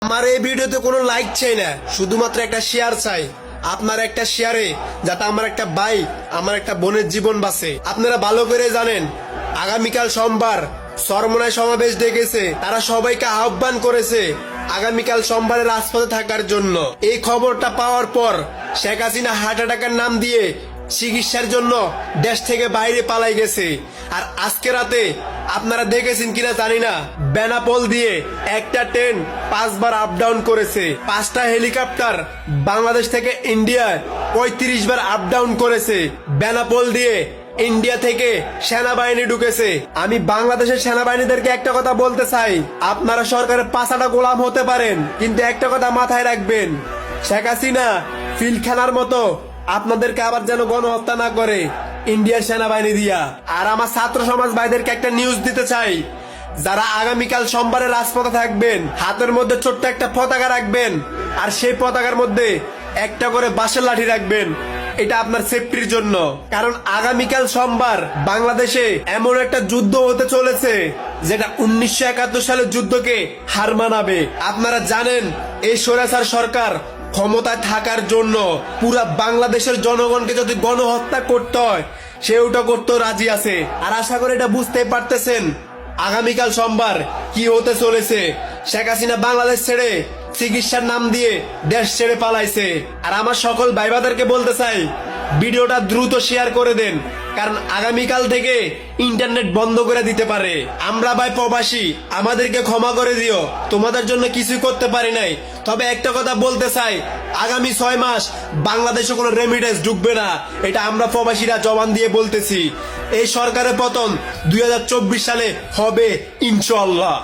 আমার এই ভিডিওতে কোনো লাইক চাই না, শুধুমাত্র একটা শেয়ার চাই। আপনার একটা শেয়ারে যাতে আমার একটা ভাই, আমার একটা বোনের জীবন বাঁচে। আপনারা ভালো করে জানেন আগামীকাল সোমবার চরমোনাই সমাবেশ ডেকেছে, তারা সবাইকে আহ্বান করেছে আগামীকাল সোমবারে রাজপথে থাকার জন্য। এই খবরটা পাওয়ার পর শেখ হাসিনা হার্ট অ্যাটাকের নাম দিয়ে চিকিৎসার জন্য দেশ থেকে বাইরে পালাই গেছে। আর আজকে রাতে আপনারা দেখেছেন কিনা জানি না, বেনাপোল দিয়ে একটা ট্রেন 5 বার আপ ডাউন করেছে, 5টা হেলিকপ্টার বাংলাদেশ থেকে ইন্ডিয়ায় 35 বার আপ ডাউন করেছে। বেনাপোল দিয়ে ইন্ডিয়া থেকে সেনাবাহিনী ঢুকেছে। আমি বাংলাদেশের সেনাবাহিনীদেরকে একটা কথা বলতে চাই, আপনারা সরকারের পাছাটা গোলাম হতে পারেন, কিন্তু একটা কথা মাথায় রাখবেন, শেখ হাসিনা ফিল্ড খেলার মতো আপনাদেরকে আবার যেন গণহত্যা না করে ইন্ডিয়ার সেনাবাহিনী দিয়া। আর আমার ছাত্র সমাজ ভাইদেরকে একটা নিউজ দিতে চাই, যারা আগামীকাল সোমবারে রাজপথে থাকবেন হাতের মধ্যে ছোট্ট একটা পতাকা রাখবেন, আর সেই পতাকার মধ্যে একটা করে বাঁশের লাঠি রাখবেন। এটা আপনার সেফটির জন্য, কারণ আগামীকাল সোমবার বাংলাদেশে এমন একটা যুদ্ধ হতে চলেছে যেটা 1971 সালের যুদ্ধকে হার মানাবে। আপনারা জানেন এই স্বৈরাচার সরকার ক্ষমতায় থাকার জন্য পুরা বাংলাদেশের জনগণকে যদি গণহত্যা করতে হয় সে ওটা করতেও রাজি আছে। আর আশা করি এটা বুঝতে পারতেছেন আগামীকাল সোমবার কি হতে চলেছে। শেখ হাসিনা বাংলাদেশ ছেড়ে চিকিৎসার নাম দিয়ে দেশ ছেড়ে পালাইছে। আর আমার সকল ভাইবাদেরকে বলতে চাই, ভিডিওটা দ্রুত শেয়ার করে দেন, কারণ আগামীকাল থেকে ইন্টারনেট বন্ধ করে দিতে পারে। আমরা ভাই প্রবাসী, আমাদেরকে ক্ষমা করে দিও, তোমাদের জন্য কিছু করতে পারি নাই। তবে একটা কথা বলতে চাই, আগামী 6 মাস বাংলাদেশে কোনো রেমিটেন্স ঢুকবে না, এটা আমরা প্রবাসীরা জবান দিয়ে বলতেছি। এই সরকারের পতন 2024 সালে হবে ইনশাআল্লাহ।